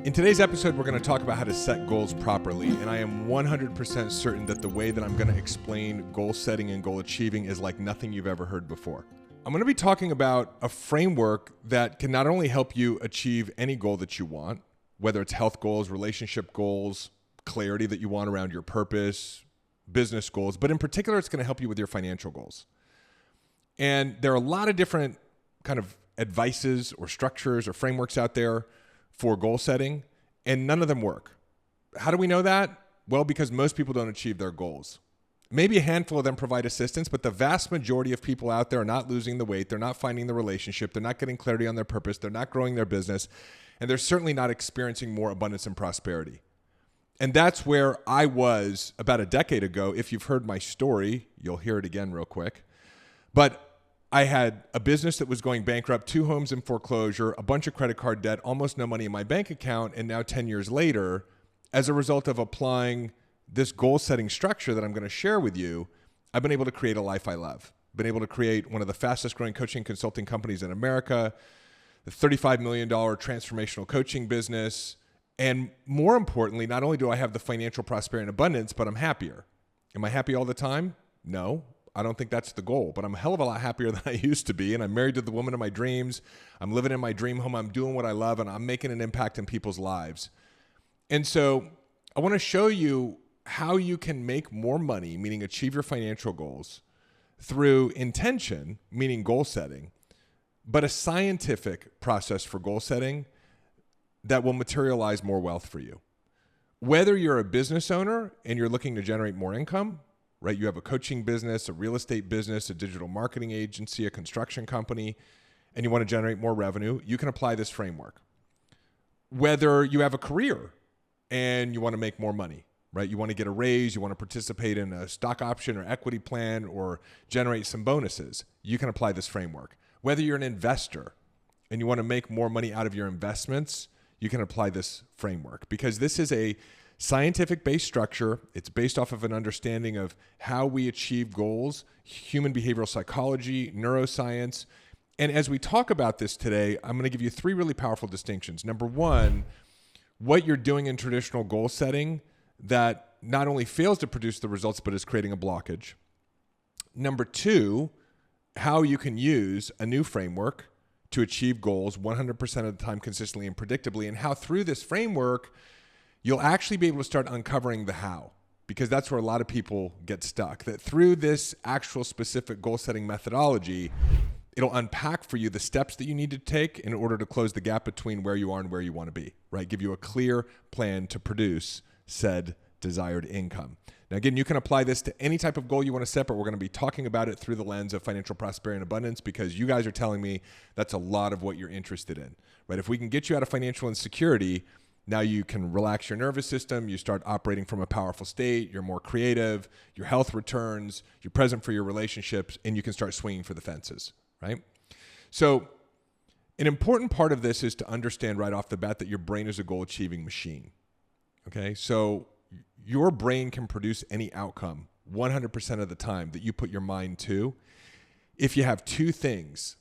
In today's episode, we're going to talk about how to set goals properly, and I am 100% certain that the way that I'm going to explain goal setting and goal achieving is like nothing you've ever heard before. I'm going to be talking about a framework that can not only help you achieve any goal that you want, whether it's health goals, relationship goals, clarity that you want around your purpose, business goals, but in particular, it's going to help you with your financial goals. And there are a lot of different kind of advices or structures or frameworks out there for goal setting, and none of them work. How do we know that? Well, because most people don't achieve their goals. Maybe a handful of them provide assistance, but the vast majority of people out there are not losing the weight, they're not finding the relationship, they're not getting clarity on their purpose, they're not growing their business, and they're certainly not experiencing more abundance and prosperity. And that's where I was about a decade ago. If you've heard my story, you'll hear it again real quick. But I had a business that was going bankrupt, 2 homes in foreclosure, a bunch of credit card debt, almost no money in my bank account. And now 10 years later, as a result of applying this goal setting structure that I'm going to share with you, I've been able to create a life I love. Been able to create one of the fastest growing coaching consulting companies in America, the $35 million transformational coaching business. And more importantly, not only do I have the financial prosperity and abundance, but I'm happier. Am I happy all the time? No. I don't think that's the goal, but I'm a hell of a lot happier than I used to be. And I'm married to the woman of my dreams. I'm living in my dream home. I'm doing what I love, and I'm making an impact in people's lives. And so I want to show you how you can make more money, meaning achieve your financial goals, through intention, meaning goal setting, but a scientific process for goal setting that will materialize more wealth for you. Whether you're a business owner and you're looking to generate more income, right? You have a coaching business, a real estate business, a digital marketing agency, a construction company, and you want to generate more revenue, you can apply this framework. Whether you have a career and you want to make more money, right? You want to get a raise, you want to participate in a stock option or equity plan or generate some bonuses, you can apply this framework. Whether you're an investor and you want to make more money out of your investments, you can apply this framework, because this is a scientific-based structure. It's based off of an understanding of how we achieve goals, human behavioral psychology, neuroscience. And as we talk about this today, I'm going to give you 3 really powerful distinctions. Number 1, what you're doing in traditional goal setting that not only fails to produce the results, but is creating a blockage. Number 2, how you can use a new framework to achieve goals 100% of the time consistently and predictably, and how through this framework, you'll actually be able to start uncovering the how, because that's where a lot of people get stuck. That through this actual specific goal setting methodology, it'll unpack for you the steps that you need to take in order to close the gap between where you are and where you want to be, right? Give you a clear plan to produce said desired income. Now, again, you can apply this to any type of goal you want to set, but we're going to be talking about it through the lens of financial prosperity and abundance, because you guys are telling me that's a lot of what you're interested in, right? If we can get you out of financial insecurity, now you can relax your nervous system, you start operating from a powerful state, you're more creative, your health returns, you're present for your relationships, and you can start swinging for the fences, right? So an important part of this is to understand right off the bat that your brain is a goal-achieving machine, okay? So your brain can produce any outcome 100% of the time that you put your mind to if you have 2 things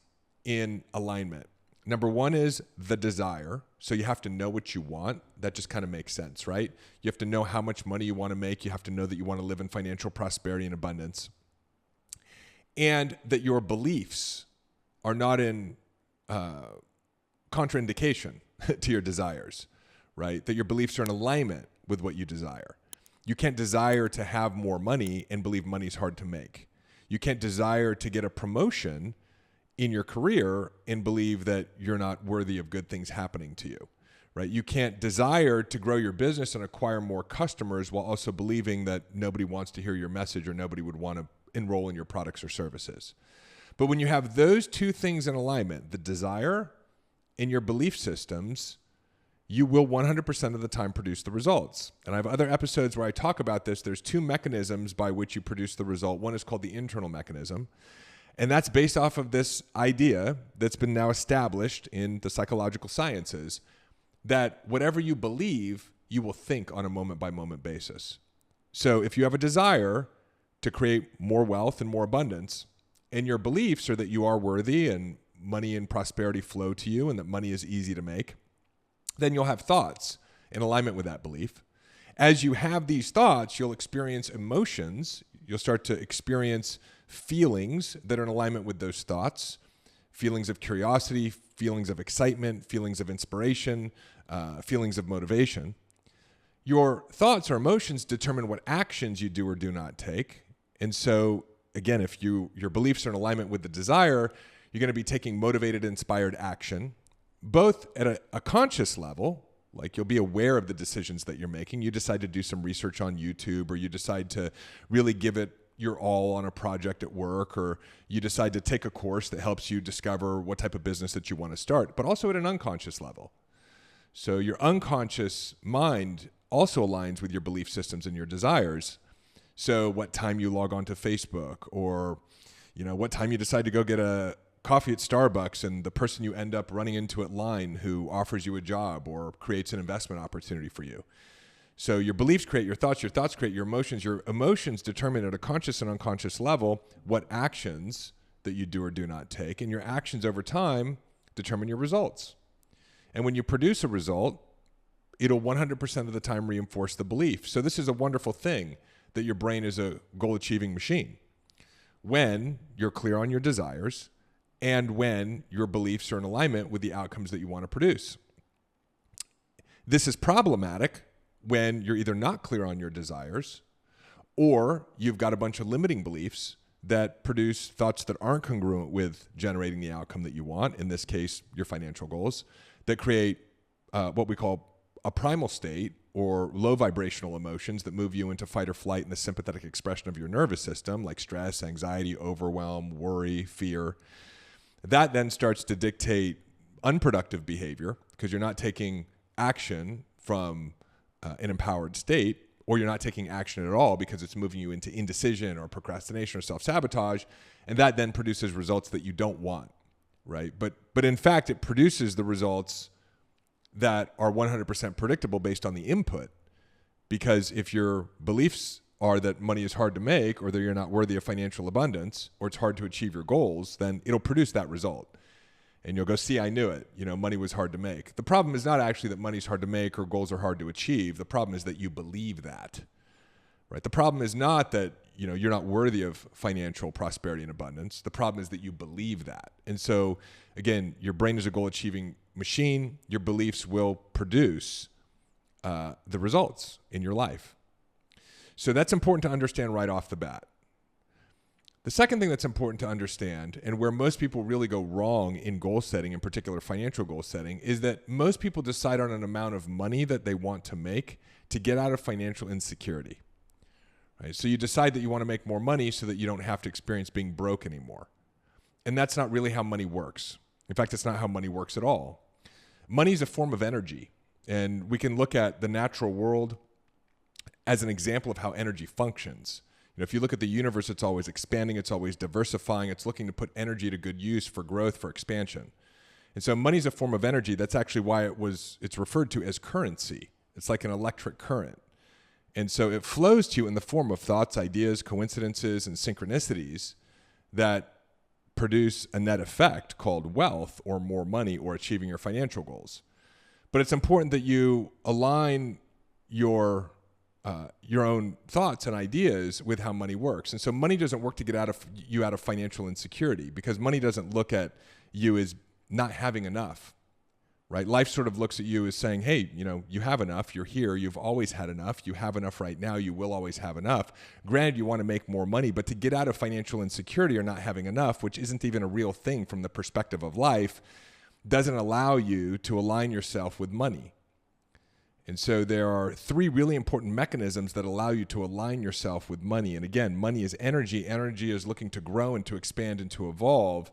in alignment. Number 1 is the desire. So you have to know what you want. That just kind of makes sense, right? You have to know how much money you want to make. You have to know that you want to live in financial prosperity and abundance. And that your beliefs are not in contraindication to your desires, right? That your beliefs are in alignment with what you desire. You can't desire to have more money and believe money is hard to make. You can't desire to get a promotion in your career and believe that you're not worthy of good things happening to you, right? You can't desire to grow your business and acquire more customers while also believing that nobody wants to hear your message or nobody would want to enroll in your products or services. But when you have those 2 things in alignment, the desire and your belief systems, you will 100% of the time produce the results. And I have other episodes where I talk about this. There's 2 mechanisms by which you produce the result. One is called the internal mechanism. And that's based off of this idea that's been now established in the psychological sciences that whatever you believe, you will think on a moment-by-moment basis. So if you have a desire to create more wealth and more abundance, and your beliefs are that you are worthy and money and prosperity flow to you and that money is easy to make, then you'll have thoughts in alignment with that belief. As you have these thoughts, you'll experience emotions. You'll start to experience feelings that are in alignment with those thoughts, feelings of curiosity, feelings of excitement, feelings of inspiration, feelings of motivation. Your thoughts or emotions determine what actions you do or do not take. And so, again, if your beliefs are in alignment with the desire, you're going to be taking motivated, inspired action, both at a conscious level, like you'll be aware of the decisions that you're making. You decide to do some research on YouTube, or you decide to really give it your all on a project at work, or you decide to take a course that helps you discover what type of business that you want to start, but also at an unconscious level. So your unconscious mind also aligns with your belief systems and your desires. So what time you log on to Facebook, or what time you decide to go get a coffee at Starbucks and the person you end up running into at line who offers you a job or creates an investment opportunity for you. So your beliefs create your thoughts create your emotions determine at a conscious and unconscious level what actions that you do or do not take, and your actions over time determine your results. And when you produce a result, it'll 100% of the time reinforce the belief. So this is a wonderful thing, that your brain is a goal-achieving machine. When you're clear on your desires, and when your beliefs are in alignment with the outcomes that you want to produce. This is problematic when you're either not clear on your desires, or you've got a bunch of limiting beliefs that produce thoughts that aren't congruent with generating the outcome that you want, in this case, your financial goals, that create what we call a primal state, or low vibrational emotions that move you into fight or flight in the sympathetic expression of your nervous system, like stress, anxiety, overwhelm, worry, fear. That then starts to dictate unproductive behavior, because you're not taking action from an empowered state, or you're not taking action at all because it's moving you into indecision or procrastination or self-sabotage, and that then produces results that you don't want, right? But in fact, it produces the results that are 100% predictable based on the input, because if your beliefs are that money is hard to make, or that you're not worthy of financial abundance, or it's hard to achieve your goals, then it'll produce that result. And you'll go, see, I knew it. Money was hard to make. The problem is not actually that money's hard to make or goals are hard to achieve. The problem is that you believe that, right? The problem is not that, you're not worthy of financial prosperity and abundance. The problem is that you believe that. And so, again, your brain is a goal-achieving machine. Your beliefs will produce the results in your life. So that's important to understand right off the bat. The second thing that's important to understand, and where most people really go wrong in goal setting, in particular financial goal setting, is that most people decide on an amount of money that they want to make to get out of financial insecurity. Right? So you decide that you want to make more money so that you don't have to experience being broke anymore. And that's not really how money works. In fact, it's not how money works at all. Money is a form of energy, and we can look at the natural world as an example of how energy functions. If you look at the universe, it's always expanding, it's always diversifying, it's looking to put energy to good use for growth, for expansion. And so money is a form of energy. That's actually why it's referred to as currency. It's like an electric current. And so it flows to you in the form of thoughts, ideas, coincidences, and synchronicities that produce a net effect called wealth, or more money, or achieving your financial goals. But it's important that you align your own thoughts and ideas with how money works. And so money doesn't work to get out of financial insecurity, because money doesn't look at you as not having enough, right? Life sort of looks at you as saying, hey, you have enough, you're here, you've always had enough, you have enough right now, you will always have enough. Granted, you want to make more money, but to get out of financial insecurity or not having enough, which isn't even a real thing from the perspective of life, doesn't allow you to align yourself with money. And so there are three really important mechanisms that allow you to align yourself with money. And again, money is energy. Energy is looking to grow and to expand and to evolve.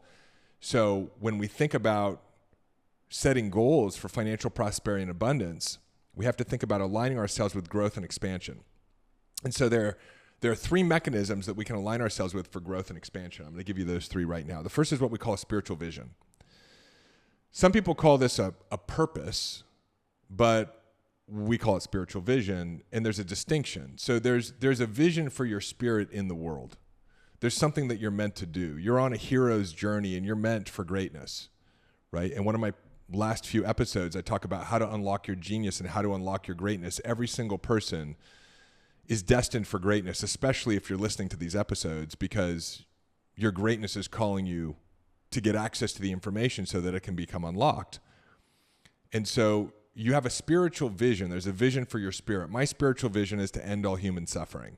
So when we think about setting goals for financial prosperity and abundance, we have to think about aligning ourselves with growth and expansion. And so there are three mechanisms that we can align ourselves with for growth and expansion. I'm going to give you those three right now. The first is what we call a spiritual vision. Some people call this a purpose, but we call it spiritual vision, and there's a distinction. So there's a vision for your spirit in the world. There's something that you're meant to do. You're on a hero's journey, and you're meant for greatness, right? And one of my last few episodes, I talk about how to unlock your genius and how to unlock your greatness. Every single person is destined for greatness, especially if you're listening to these episodes, because your greatness is calling you to get access to the information so that it can become unlocked. And so you have a spiritual vision. There's a vision for your spirit. My spiritual vision is to end all human suffering.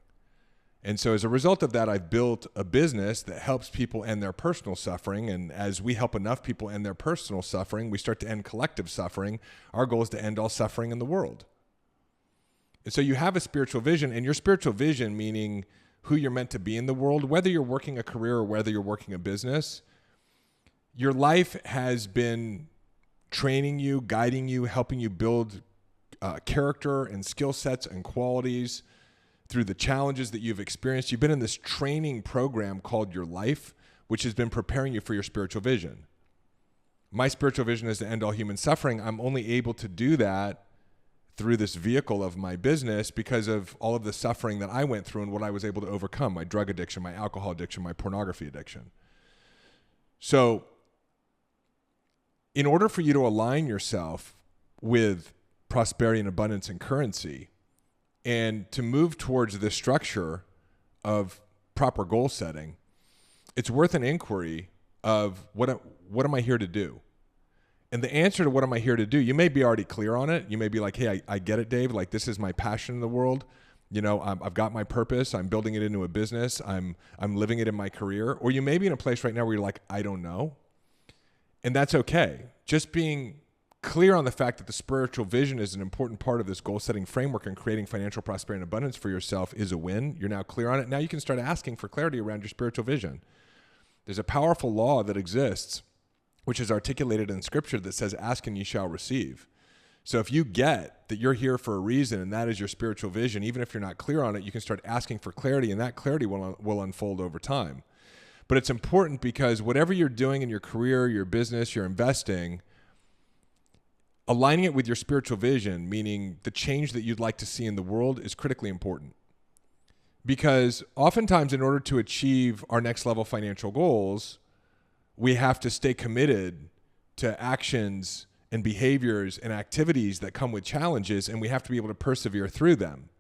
And so as a result of that, I've built a business that helps people end their personal suffering. And as we help enough people end their personal suffering, we start to end collective suffering. Our goal is to end all suffering in the world. And so you have a spiritual vision, and your spiritual vision, meaning who you're meant to be in the world, whether you're working a career or whether you're working a business, your life has been training you, guiding you, helping you build character and skill sets and qualities through the challenges that you've experienced. You've been in this training program called your life, which has been preparing you for your spiritual vision. My spiritual vision is to end all human suffering. I'm only able to do that through this vehicle of my business because of all of the suffering that I went through and what I was able to overcome, my drug addiction, my alcohol addiction, my pornography addiction. So in order for you to align yourself with prosperity and abundance and currency, and to move towards the structure of proper goal setting, it's worth an inquiry of what am I here to do? And the answer to what am I here to do, you may be already clear on it. You may be like, hey, I get it, Dave. Like, this is my passion in the world. You know, I've got my purpose. I'm building it into a business. I'm living it in my career. Or you may be in a place right now where you're like, I don't know. And that's okay. Just being clear on the fact that the spiritual vision is an important part of this goal-setting framework and creating financial prosperity and abundance for yourself is a win. You're now clear on it. Now you can start asking for clarity around your spiritual vision. There's a powerful law that exists, which is articulated in Scripture, that says, ask and ye shall receive. So if you get that you're here for a reason and that is your spiritual vision, even if you're not clear on it, you can start asking for clarity, and that clarity will unfold over time. But it's important because whatever you're doing in your career, your business, your investing, aligning it with your spiritual vision, meaning the change that you'd like to see in the world, is critically important. Because oftentimes, in order to achieve our next level financial goals, we have to stay committed to actions and behaviors and activities that come with challenges, and we have to be able to persevere through them.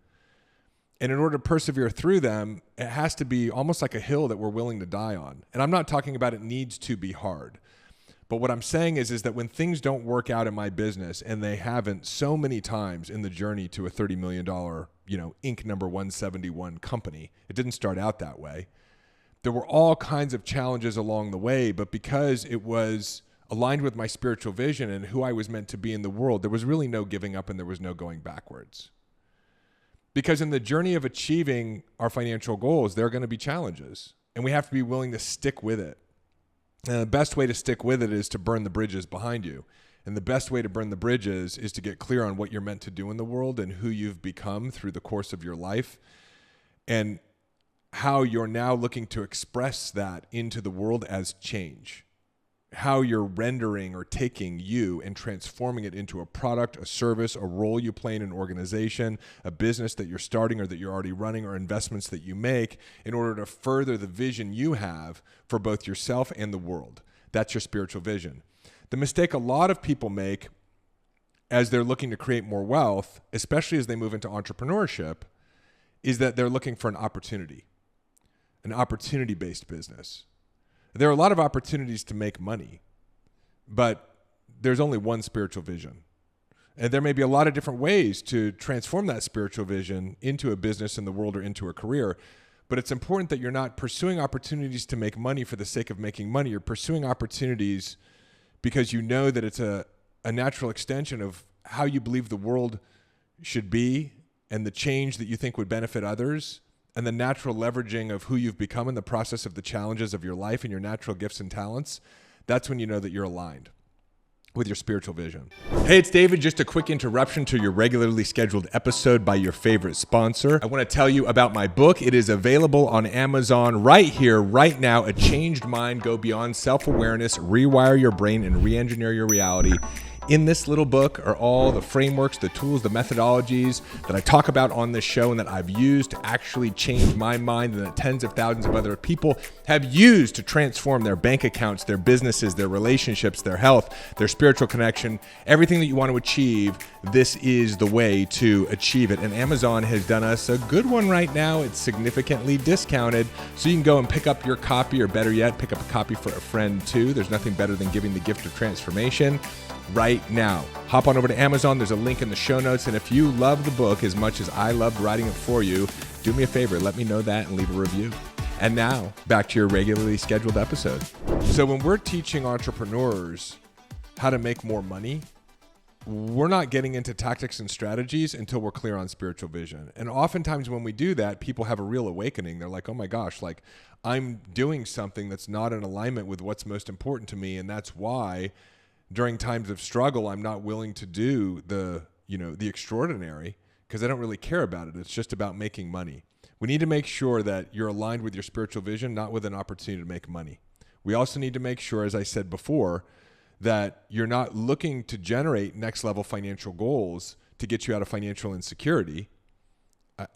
And in order to persevere through them, it has to be almost like a hill that we're willing to die on. And I'm not talking about it needs to be hard. But what I'm saying is that when things don't work out in my business, and they haven't so many times in the journey to a $30 million, Inc. number 171 company, it didn't start out that way. There were all kinds of challenges along the way, but because it was aligned with my spiritual vision and who I was meant to be in the world, there was really no giving up and there was no going backwards. Because in the journey of achieving our financial goals, there are going to be challenges, and we have to be willing to stick with it. And the best way to stick with it is to burn the bridges behind you. And the best way to burn the bridges is to get clear on what you're meant to do in the world and who you've become through the course of your life, and how you're now looking to express that into the world as change. How you're rendering or taking you and transforming it into a product, a service, a role you play in an organization, a business that you're starting or that you're already running, or investments that you make in order to further the vision you have for both yourself and the world. That's your spiritual vision. The mistake a lot of people make as they're looking to create more wealth, especially as they move into entrepreneurship, is that they're looking for an opportunity-based business. There are a lot of opportunities to make money, but there's only one spiritual vision. And there may be a lot of different ways to transform that spiritual vision into a business in the world or into a career. But it's important that you're not pursuing opportunities to make money for the sake of making money. You're pursuing opportunities because you know that it's a natural extension of how you believe the world should be and the change that you think would benefit others, and the natural leveraging of who you've become in the process of the challenges of your life and your natural gifts and talents. That's when you know that you're aligned with your spiritual vision. Hey, it's David. Just a quick interruption to your regularly scheduled episode by your favorite sponsor. I want to tell you about my book. It is available on Amazon right here, right now. A Changed Mind, Go Beyond Self-Awareness, Rewire Your Brain, and Re-Engineer Your Reality. In this little book are all the frameworks, the tools, the methodologies that I talk about on this show and that I've used to actually change my mind and that tens of thousands of other people have used to transform their bank accounts, their businesses, their relationships, their health, their spiritual connection, everything that you want to achieve. This is the way to achieve it. And Amazon has done us a good one right now. It's significantly discounted. So you can go and pick up your copy, or better yet, pick up a copy for a friend too. There's nothing better than giving the gift of transformation right now. Hop on over to Amazon. There's a link in the show notes. And if you love the book as much as I loved writing it for you, do me a favor, let me know that and leave a review. And now back to your regularly scheduled episode. So when we're teaching entrepreneurs how to make more money, we're not getting into tactics and strategies until we're clear on spiritual vision. And oftentimes when we do that, people have a real awakening. They're like, oh my gosh, like I'm doing something that's not in alignment with what's most important to me. And that's why during times of struggle, I'm not willing to do the extraordinary, because I don't really care about it. It's just about making money. We need to make sure that you're aligned with your spiritual vision, not with an opportunity to make money. We also need to make sure, as I said before, that you're not looking to generate next level financial goals to get you out of financial insecurity.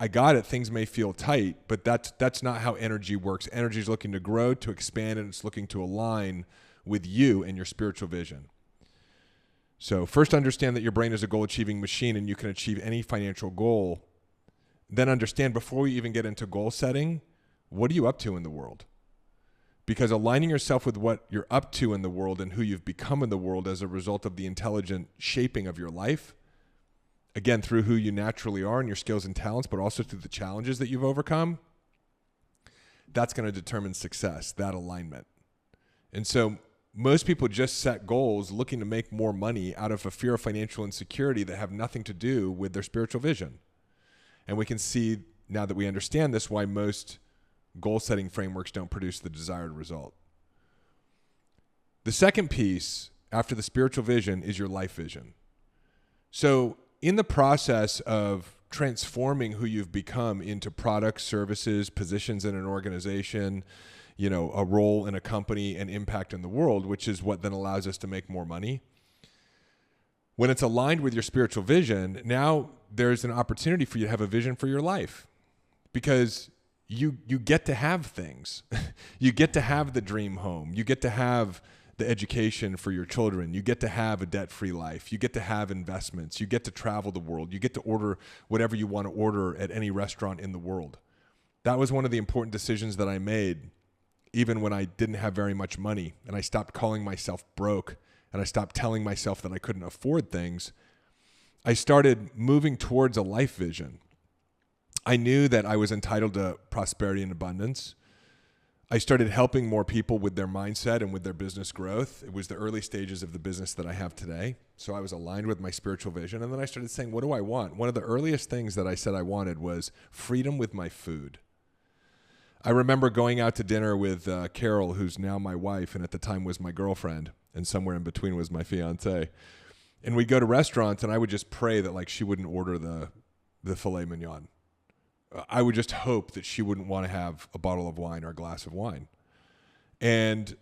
I got it. Things may feel tight, but that's not how energy works. Energy is looking to grow, to expand, and it's looking to align with you and your spiritual vision. So first understand that your brain is a goal-achieving machine and you can achieve any financial goal. Then understand, before we even get into goal setting, what are you up to in the world? Because aligning yourself with what you're up to in the world and who you've become in the world as a result of the intelligent shaping of your life, again, through who you naturally are and your skills and talents, but also through the challenges that you've overcome, that's going to determine success, that alignment. And so most people just set goals looking to make more money out of a fear of financial insecurity that have nothing to do with their spiritual vision. And we can see, now that we understand this, why most goal-setting frameworks don't produce the desired result. The second piece, after the spiritual vision, is your life vision. So in the process of transforming who you've become into products, services, positions in an organization, a role in a company, and impact in the world, which is what then allows us to make more money. When it's aligned with your spiritual vision, now there's an opportunity for you to have a vision for your life, because you get to have things. You get to have the dream home. You get to have the education for your children. You get to have a debt-free life. You get to have investments. You get to travel the world. You get to order whatever you want to order at any restaurant in the world. That was one of the important decisions that I made, even when I didn't have very much money, and I stopped calling myself broke, and I stopped telling myself that I couldn't afford things. I started moving towards a life vision. I knew that I was entitled to prosperity and abundance. I started helping more people with their mindset and with their business growth. It was the early stages of the business that I have today. So I was aligned with my spiritual vision. And then I started saying, what do I want? One of the earliest things that I said I wanted was freedom with my food. I remember going out to dinner with Carol, who's now my wife, and at the time was my girlfriend, and somewhere in between was my fiance. And we'd go to restaurants, and I would just pray that she wouldn't order the filet mignon. I would just hope that she wouldn't want to have a bottle of wine or a glass of wine. And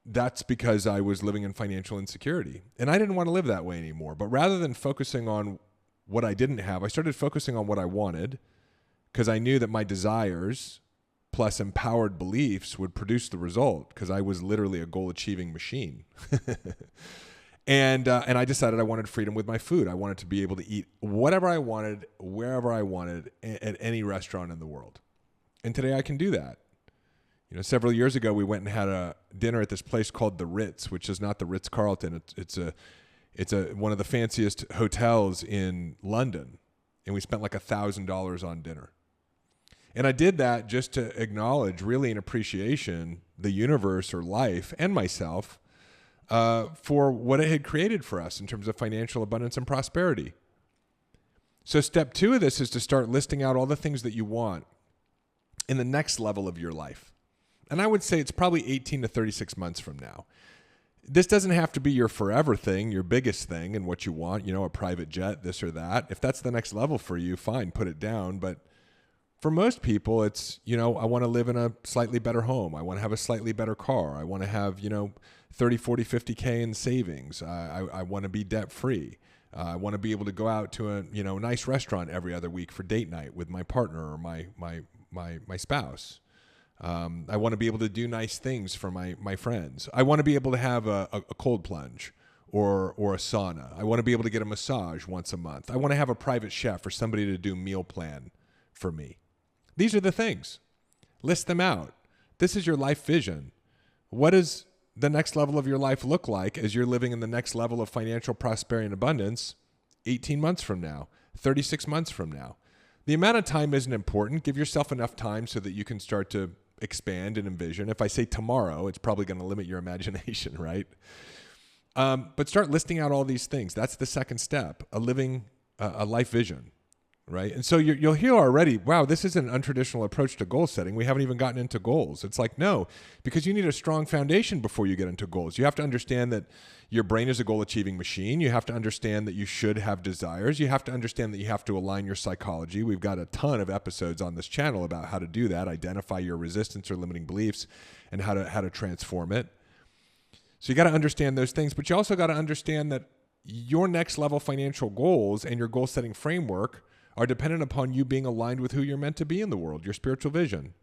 that's because I was living in financial insecurity. And I didn't want to live that way anymore. But rather than focusing on what I didn't have, I started focusing on what I wanted, because I knew that my desires plus empowered beliefs would produce the result, because I was literally a goal-achieving machine. And I decided I wanted freedom with my food. I wanted to be able to eat whatever I wanted, wherever I wanted, at any restaurant in the world. And today I can do that. Several years ago, we went and had a dinner at this place called the Ritz, which is not the Ritz-Carlton. It's one of the fanciest hotels in London. And we spent like $1,000 on dinner. And I did that just to acknowledge, really in appreciation, the universe or life and myself for what it had created for us in terms of financial abundance and prosperity. So step 2 of this is to start listing out all the things that you want in the next level of your life. And I would say it's probably 18 to 36 months from now. This doesn't have to be your forever thing, your biggest thing and what you want, a private jet, this or that. If that's the next level for you, fine, put it down. But For most people, it's, I want to live in a slightly better home. I want to have a slightly better car. I want to have, 30, 40, 50K in savings. I want to be debt free. I want to be able to go out to a, nice restaurant every other week for date night with my partner or my spouse. I want to be able to do nice things for my friends. I want to be able to have a cold plunge or a sauna. I want to be able to get a massage once a month. I want to have a private chef or somebody to do meal plan for me. These are the things. List them out. This is your life vision. What does the next level of your life look like as you're living in the next level of financial prosperity and abundance 18 months from now, 36 months from now? The amount of time isn't important. Give yourself enough time so that you can start to expand and envision. If I say tomorrow, it's probably going to limit your imagination, right? But start listing out all these things. That's the second step, a life vision. Right. And so you'll hear already, wow, this is an untraditional approach to goal setting. We haven't even gotten into goals. It's like, no, because you need a strong foundation before you get into goals. You have to understand that your brain is a goal achieving machine. You have to understand that you should have desires. You have to understand that you have to align your psychology. We've got a ton of episodes on this channel about how to do that, identify your resistance or limiting beliefs and how to transform it. So you got to understand those things, but you also got to understand that your next level financial goals and your goal setting framework are dependent upon you being aligned with who you're meant to be in the world, your spiritual vision.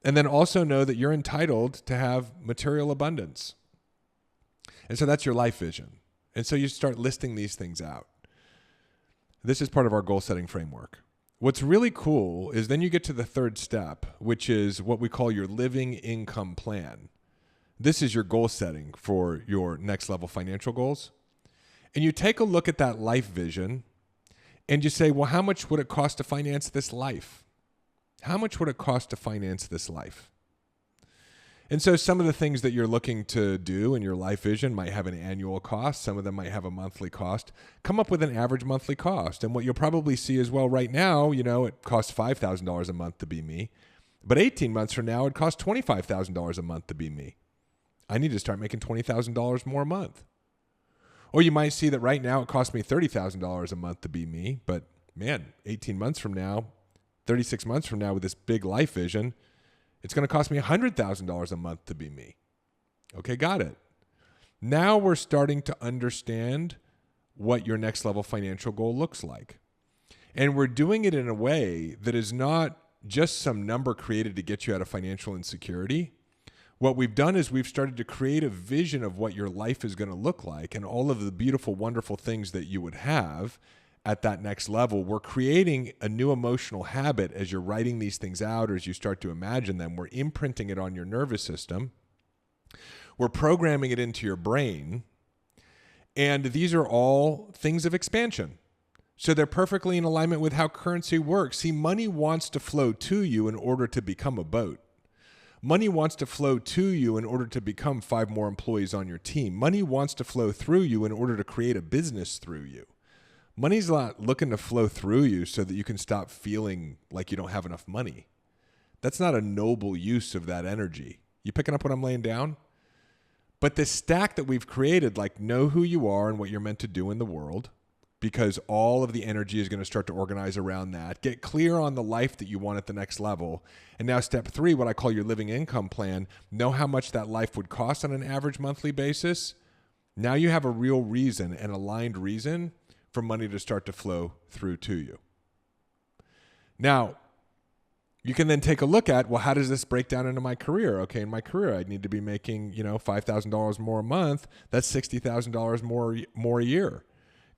And then also know that you're entitled to have material abundance. And so that's your life vision. And so you start listing these things out. This is part of our goal setting framework. What's really cool is then you get to the third step, which is what we call your living income plan. This is your goal setting for your next level financial goals. And you take a look at that life vision and you say, well, how much would it cost to finance this life? How much would it cost to finance this life? And so some of the things that you're looking to do in your life vision might have an annual cost. Some of them might have a monthly cost. Come up with an average monthly cost. And what you'll probably see is, well, right now, it costs $5,000 a month to be me. But 18 months from now, it costs $25,000 a month to be me. I need to start making $20,000 more a month. Or you might see that right now it costs me $30,000 a month to be me, but man, 18 months from now, 36 months from now with this big life vision, it's going to cost me $100,000 a month to be me. Okay, got it. Now we're starting to understand what your next level financial goal looks like. And we're doing it in a way that is not just some number created to get you out of financial insecurity. What we've done is we've started to create a vision of what your life is going to look like and all of the beautiful, wonderful things that you would have at that next level. We're creating a new emotional habit as you're writing these things out or as you start to imagine them. We're imprinting it on your nervous system. We're programming it into your brain. And these are all things of expansion. So they're perfectly in alignment with how currency works. See, money wants to flow to you in order to become a boat. Money wants to flow to you in order to become 5 more employees on your team. Money wants to flow through you in order to create a business through you. Money's not looking to flow through you so that you can stop feeling like you don't have enough money. That's not a noble use of that energy. You picking up what I'm laying down? But this stack that we've created, like know who you are and what you're meant to do in the world, because all of the energy is going to start to organize around that. Get clear on the life that you want at the next level. And now step 3, what I call your living income plan, know how much that life would cost on an average monthly basis. Now you have a real reason, an aligned reason for money to start to flow through to you. Now, you can then take a look at, well, how does this break down into my career? Okay, in my career, I'd need to be making, $5,000 more a month. That's $60,000 more a year.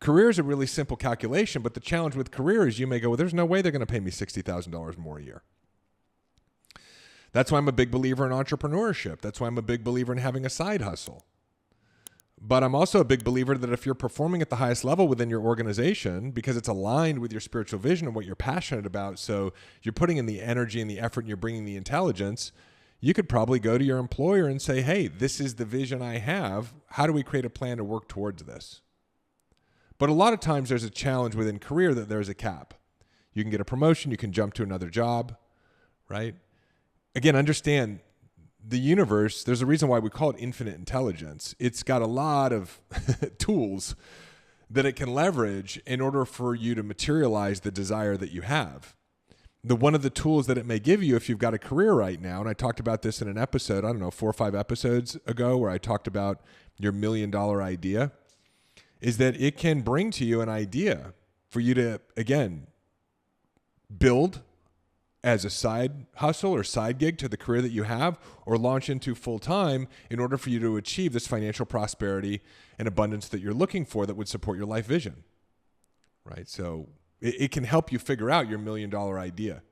Career is a really simple calculation, but the challenge with career is you may go, well, there's no way they're going to pay me $60,000 more a year. That's why I'm a big believer in entrepreneurship. That's why I'm a big believer in having a side hustle. But I'm also a big believer that if you're performing at the highest level within your organization, because it's aligned with your spiritual vision and what you're passionate about, so you're putting in the energy and the effort and you're bringing the intelligence, you could probably go to your employer and say, hey, this is the vision I have. How do we create a plan to work towards this? But a lot of times there's a challenge within career that there's a cap. You can get a promotion, you can jump to another job, right? Again, understand the universe, there's a reason why we call it infinite intelligence. It's got a lot of tools that it can leverage in order for you to materialize the desire that you have. one of the tools that it may give you if you've got a career right now, and I talked about this in an episode, I don't know, 4 or 5 episodes ago, where I talked about your $1 million idea, is that it can bring to you an idea for you to, again, build as a side hustle or side gig to the career that you have, or launch into full time in order for you to achieve this financial prosperity and abundance that you're looking for that would support your life vision, right? So it can help you figure out your $1 million idea.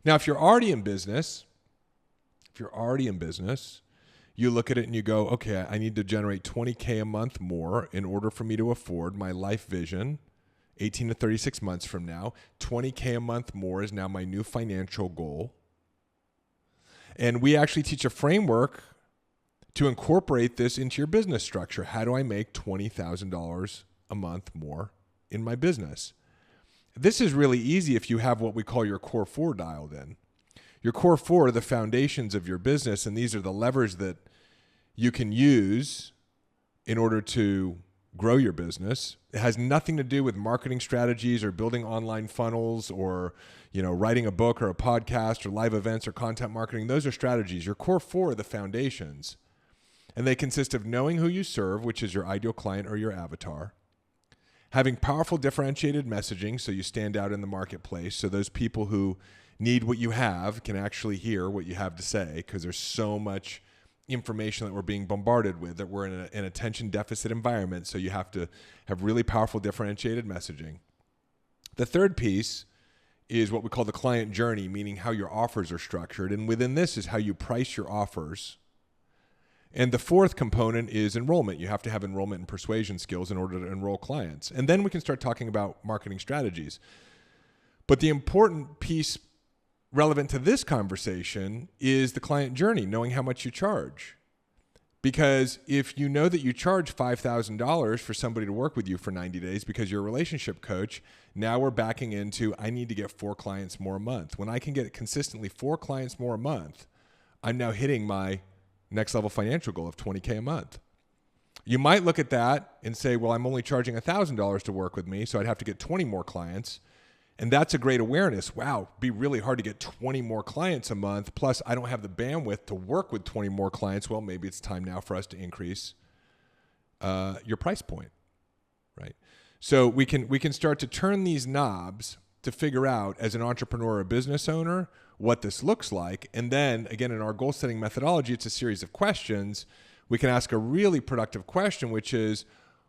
Now, if you're already in business, you look at it and you go, okay, I need to generate $20K a month more in order for me to afford my life vision 18 to 36 months from now. $20K a month more is now my new financial goal. And we actually teach a framework to incorporate this into your business structure. How do I make $20,000 a month more in my business? This is really easy if you have what we call your core 4 dialed in. Your core 4 are the foundations of your business, and these are the levers that you can use in order to grow your business. It has nothing to do with marketing strategies or building online funnels or, writing a book or a podcast or live events or content marketing. Those are strategies. Your core 4 are the foundations, and they consist of knowing who you serve, which is your ideal client or your avatar, having powerful differentiated messaging so you stand out in the marketplace, so those people who need what you have can actually hear what you have to say, because there's so much information that we're being bombarded with, that we're in an attention deficit environment, so you have to have really powerful differentiated messaging. The third piece is what we call the client journey, meaning how your offers are structured, and within this is how you price your offers. And the fourth component is enrollment. You have to have enrollment and persuasion skills in order to enroll clients. And then we can start talking about marketing strategies. But the important piece relevant to this conversation is the client journey, knowing how much you charge. Because if you know that you charge $5,000 for somebody to work with you for 90 days because you're a relationship coach, now we're backing into, I need to get 4 clients more a month. When I can get consistently 4 clients more a month, I'm now hitting my next level financial goal of $20K a month. You might look at that and say, well, I'm only charging $1,000 to work with me, so I'd have to get 20 more clients. And that's a great awareness. Wow, it'd be really hard to get 20 more clients a month. Plus, I don't have the bandwidth to work with 20 more clients. Well, maybe it's time now for us to increase your price point, right? So we can start to turn these knobs to figure out, as an entrepreneur or business owner, what this looks like. And then, again, in our goal setting methodology, it's a series of questions. We can ask a really productive question, which is,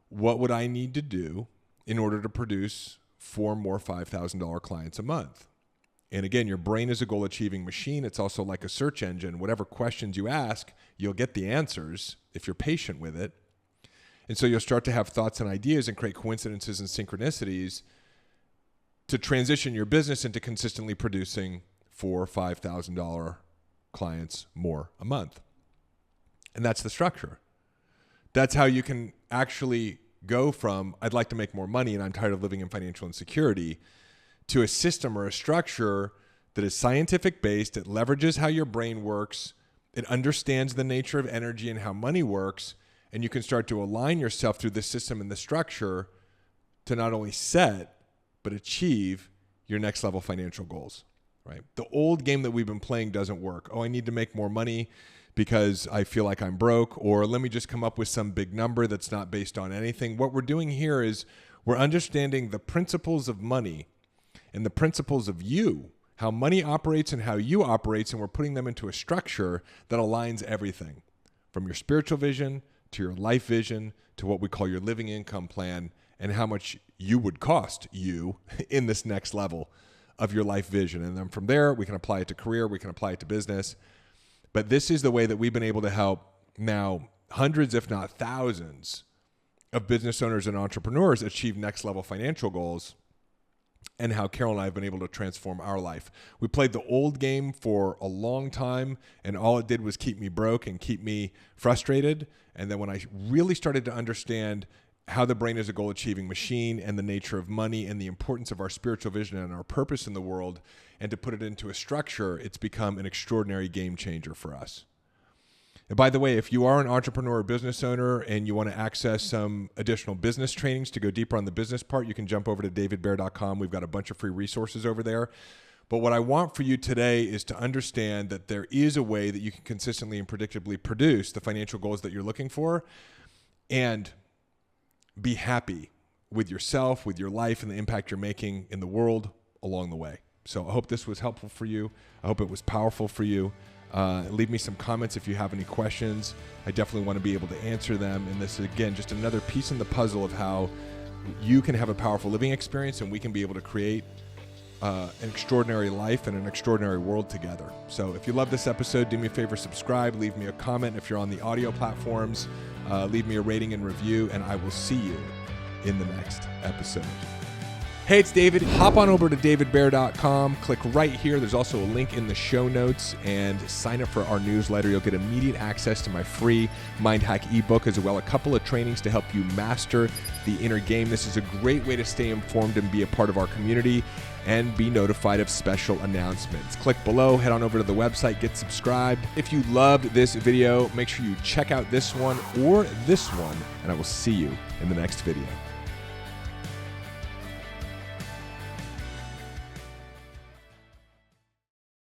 what would I need to do in order to produce 4 more $5,000 clients a month? And again, your brain is a goal achieving machine. It's also like a search engine. Whatever questions you ask, you'll get the answers if you're patient with it. And so you'll start to have thoughts and ideas and create coincidences and synchronicities to transition your business into consistently producing $4,000 or $5,000 clients more a month. And that's the structure. That's how you can actually go from, I'd like to make more money and I'm tired of living in financial insecurity, to a system or a structure that is scientific based. It leverages how your brain works. It understands the nature of energy and how money works. And you can start to align yourself through the system and the structure to not only set, but achieve your next level financial goals, right? The old game that we've been playing doesn't work. Oh, I need to make more money because I feel like I'm broke, or let me just come up with some big number that's not based on anything. What we're doing here is we're understanding the principles of money and the principles of you, how money operates and how you operate, and we're putting them into a structure that aligns everything from your spiritual vision to your life vision to what we call your living income plan and how much you would cost you in this next level of your life vision. And then from there, we can apply it to career, we can apply it to business. But this is the way that we've been able to help now hundreds, if not thousands, of business owners and entrepreneurs achieve next level financial goals, and how Carol and I have been able to transform our life. We played the old game for a long time, and all it did was keep me broke and keep me frustrated. And then when I really started to understand how the brain is a goal-achieving machine and the nature of money and the importance of our spiritual vision and our purpose in the world, and to put it into a structure, it's become an extraordinary game changer for us. And by the way, if you are an entrepreneur or business owner and you want to access some additional business trainings to go deeper on the business part, you can jump over to davidbear.com. We've got a bunch of free resources over there. But what I want for you today is to understand that there is a way that you can consistently and predictably produce the financial goals that you're looking for and be happy with yourself, with your life, and the impact you're making in the world along the way. So I hope this was helpful for you. I hope it was powerful for you. Leave me some comments if you have any questions. I definitely want to be able to answer them. And this is, again, just another piece in the puzzle of how you can have a powerful living experience and we can be able to create an extraordinary life and an extraordinary world together. So if you love this episode, do me a favor, subscribe, leave me a comment. If you're on the audio platforms, leave me a rating and review, and I will see you in the next episode. Hey, it's David. Hop on over to davidbear.com. Click right here. There's also a link in the show notes, and sign up for our newsletter. You'll get immediate access to my free Mind Hack ebook, as well as a couple of trainings to help you master the inner game. This is a great way to stay informed and be a part of our community and be notified of special announcements. Click below, head on over to the website, get subscribed. If you loved this video, make sure you check out this one or this one, and I will see you in the next video.